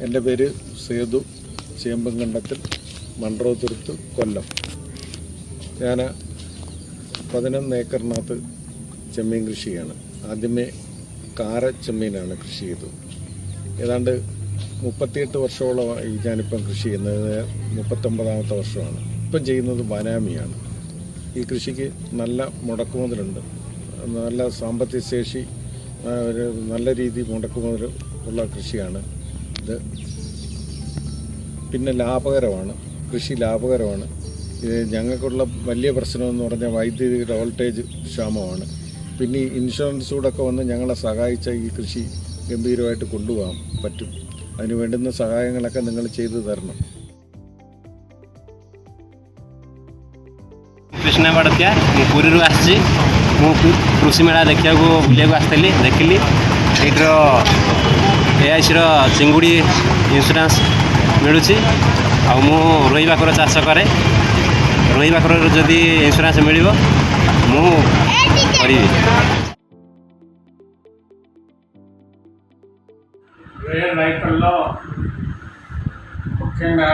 എൻ്റെ പേര് സേതു, ചേമ്പങ്കണ്ടത്തിൽ, മൺറോത്തുരുത്ത്, കൊല്ലം. ഞാൻ 11 ഏക്കറിനകത്ത് ചെമ്മീൻ കൃഷി ചെയ്യാണ്. ആദ്യമേ കാര ചെമ്മീനാണ് കൃഷി ചെയ്തത്. ഏതാണ്ട് 38 വർഷത്തോളമായി ഞാനിപ്പം കൃഷി ചെയ്യുന്നത്. 39ാമത്തെ വർഷമാണ്. ഇപ്പം ചെയ്യുന്നത് ബനാമിയാണ്. ഈ കൃഷിക്ക് നല്ല മുടക്കുമുതലുണ്ട്, നല്ല സാമ്പത്തിക ശേഷി, ഒരു നല്ല രീതി മുടക്കുമുതൽ ഉള്ള കൃഷിയാണ് ഇത്. പിന്നെ ലാഭകരമാണ്, കൃഷി ലാഭകരമാണ്. ഇത് ഞങ്ങൾക്കുള്ള വലിയ പ്രശ്നമെന്ന് പറഞ്ഞാൽ വൈദ്യുതിയുടെ വോൾട്ടേജ് ക്ഷാമമാണ്. പിന്നെ ഈ ഇൻഷുറൻസ് കൂടെയൊക്കെ വന്ന് ഞങ്ങളെ സഹായിച്ച ഈ കൃഷി ഗംഭീരമായിട്ട് കൊണ്ടുപോകാൻ പറ്റും. അതിന് വേണ്ടുന്ന സഹായങ്ങളൊക്കെ നിങ്ങൾ ചെയ്തു തരണം. କୃଷ୍ଣା ବଡ଼ତିଆ, ମୁଁ ପୁରୀରୁ ଆସିଛି। ମୁଁ କୃଷି ମେଳା ଦେଖିବାକୁ ବୁଲିବାକୁ ଆସିଥିଲି। ଦେଖିଲି ଏଇଠିର AICର ଚିଙ୍ଗୁଡ଼ି ଇନ୍ସୁରାନ୍ସ ମିଳୁଛି। ଆଉ ମୁଁ ରୋହି ଭାକୁର ଚାଷ କରେ। ରୋହି ଭାକୁରରୁ ଯଦି ଇନ୍ସୁରାନ୍ସ ମିଳିବ ମୁଁ କରିବି। రైతుల్లో ముఖ్యంగా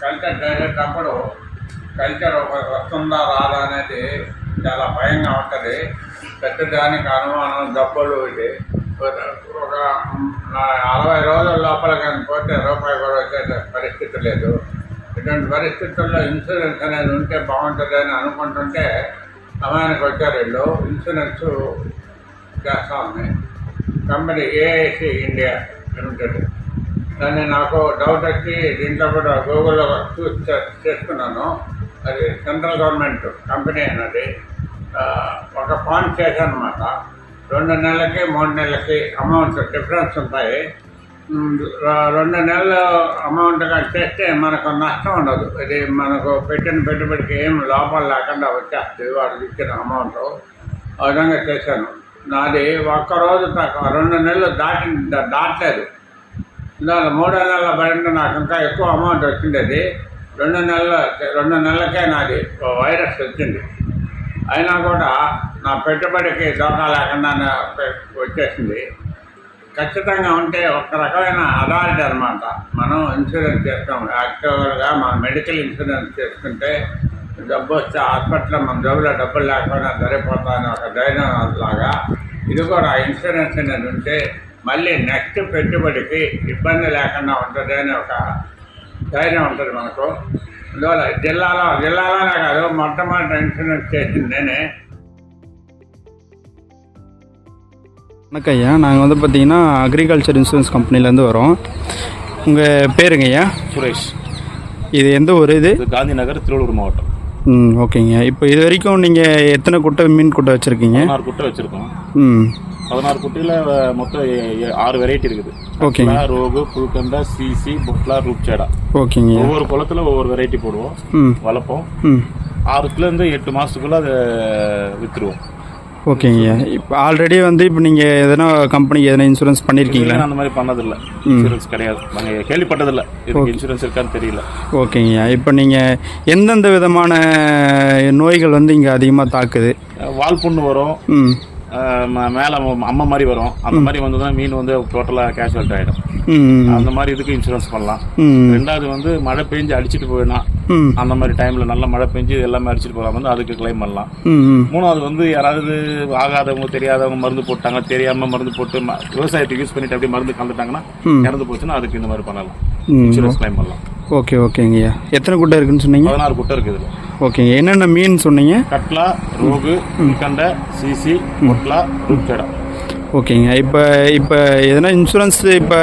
కల్చర్ చేసేటప్పుడు కల్చర్ వస్తుందా రాదా అనేది చాలా భయంగా ఉంటుంది. ప్రతిదానికి అనుమానం, డబ్బులు. ఇది ఒక 40 రోజుల లోపల కానీ పోతే రూపాయి కూడా వచ్చే పరిస్థితి లేదు. ఇటువంటి పరిస్థితుల్లో ఇన్సూరెన్స్ అనేది ఉంటే బాగుంటుంది అని అనుకుంటుంటే సమయానికి వచ్చారు వీళ్ళు. ఇన్సూరెన్స్ చేస్తా ఉంది కంపెనీ AIC ఇండియా లిమిటెడ్. దాన్ని నాకు డౌట్ వచ్చి దీంట్లో కూడా గూగుల్లో చూసి చేసుకున్నాను. అది సెంట్రల్ గవర్నమెంట్ కంపెనీ అన్నది. ఒక ఫాన్ చేశాను అన్నమాట. 2 నెలలకి 3 నెలలకి అమౌంట్ డిఫరెన్స్ ఉంటాయి. 2 నెలల అమౌంట్ చేస్తే మనకు నష్టం ఉండదు. ఇది మనకు పెట్టిన పెట్టుబడికి ఏం లోపాలు లేకుండా వచ్చేస్తుంది వాళ్ళు ఇచ్చిన అమౌంట్. ఆ విధంగా చేశాను. నాది ఒక్కరోజు 2 నెలలు దాటలేదు. దాని 3వ నెలల పడిన నాకు ఇంకా ఎక్కువ అమౌంట్ వచ్చింది. 2 నెలలకే నాది వైరస్ వచ్చింది. అయినా కూడా నా పెట్టుబడికి దోకా లేకుండా వచ్చేసింది. ఖచ్చితంగా ఉంటే ఒక రకమైన అథారిటీ అనమాట. మనం ఇన్సూరెన్స్ చేస్తాం. యాక్చువల్గా మన మెడికల్ ఇన్సూరెన్స్ చేసుకుంటే డబ్బు వస్తే హాస్పిటల్లో మన జబ్బులో డబ్బులు లేకపోయినా సరిపోతాయని ఒక ధైర్యం లాగా ఇది కూడా ఇన్సూరెన్స్ అనేది ఉంటే మళ్ళీ నెక్స్ట్ పెట్టుబడికి ఇబ్బంది లేకుండా ఉంటుంది అని ఒక ధైర్యం ఉంటుంది మనకు. అందువల్ల జిల్లాలోనే కాదు, మొట్టమొదటి ఇన్సూరెన్స్ చేసింది నేనే. வணக்கம் ஐயா, நாங்கள் வந்து பார்த்தீங்கன்னா அக்ரிகல்ச்சர் இன்சூரன்ஸ் கம்பெனிலேருந்து வரோம். உங்கள் பேருங்க ஐயா? சுரேஷ். இது எந்த ஊர்? இது காந்தி நகர், திருவள்ளூர் மாவட்டம். ஓகேங்க. இப்போ இது வரைக்கும் நீங்கள் எத்தனை குட்டை மீன் குட்டை வச்சுருக்கீங்க? 16 குட்டை வச்சுருக்கோம். 16 குட்டையில் மொத்தம் 6 வெரைட்டி இருக்குது. ஓகேங்க. ரோகு, புல்கண்டா, சிசி, பொட்லா, ரூப்சேடா. ஓகேங்க. ஒவ்வொரு குளத்தில் ஒவ்வொரு வெரைட்டி போடுவோம், வளர்ப்போம். 6லேருந்து 8 மாதத்துக்குள்ளே அதை விற்றுருவோம். ஓகேங்க. இப்போ ஆல்ரெடி வந்து இப்போ நீங்கள் எதனா கம்பெனிக்கு எதனா இன்சூரன்ஸ் பண்ணியிருக்கீங்களா? அந்த மாதிரி பண்ணதில்லை, இன்சூரன்ஸ் கிடையாது. நாங்கள் கேள்விப்பட்டதில்லை, இதுக்கு இன்சூரன்ஸ் இருக்கான்னு தெரியல. ஓகேங்க. இப்போ நீங்கள் எந்தெந்த விதமான நோய்கள் வந்து இங்கே அதிகமாக தாக்குது? வால் புண்ணு வரும், மேலே அம்மா மாதிரி வரும். அந்த மாதிரி வந்ததுன்னா மீன் வந்து டோட்டலாக கேஷுவல்ட் ஆகிடும். அந்த மாதிரி இதுக்கு இன்சூரன்ஸ் பண்ணலாம். 2வது வந்து மழை பெஞ்சு அடிச்சுட்டு போயினா, அந்த மாதிரி டைமில் நல்ல மழை பெஞ்சு எல்லாமே அடிச்சுட்டு போகலாம் வந்து அதுக்கு கிளைம் பண்ணலாம். 3வது வந்து யாராவது ஆகாதவங்க, தெரியாதவங்க மருந்து போட்டாங்க, தெரியாமல் மருந்து போட்டு விவசாயத்துக்கு யூஸ் பண்ணிட்டு அப்படியே மருந்து கலந்துட்டாங்கன்னா இறந்து போச்சுன்னா அதுக்கு இந்த மாதிரி பண்ணலாம், இன்சூரன்ஸ் கிளைம் பண்ணலாம். ஓகேங்கய்யா. எத்தனை குட்டை இருக்குன்னு சொன்னீங்க? 16 குட்டை இருக்குது. ஓகேங்க. என்னென்ன மீன் சொன்னீங்க? கட்லா, ரோகு, புல்கண்டை, சிசி, பொட்லா, ரூப்சேடா. ஓகேங்க. இப்போ எதனா இன்சூரன்ஸ் இப்போ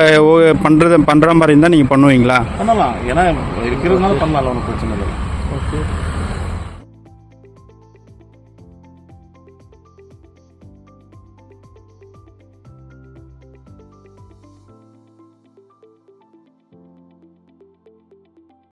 பண்ணுற மாதிரி இருந்தால் நீங்கள் பண்ணுவீங்களா? பண்ணலாம், ஏன்னா இருக்கிறதுனால பண்ணலாம், ஒன்றும் பிரச்சனை இல்லை.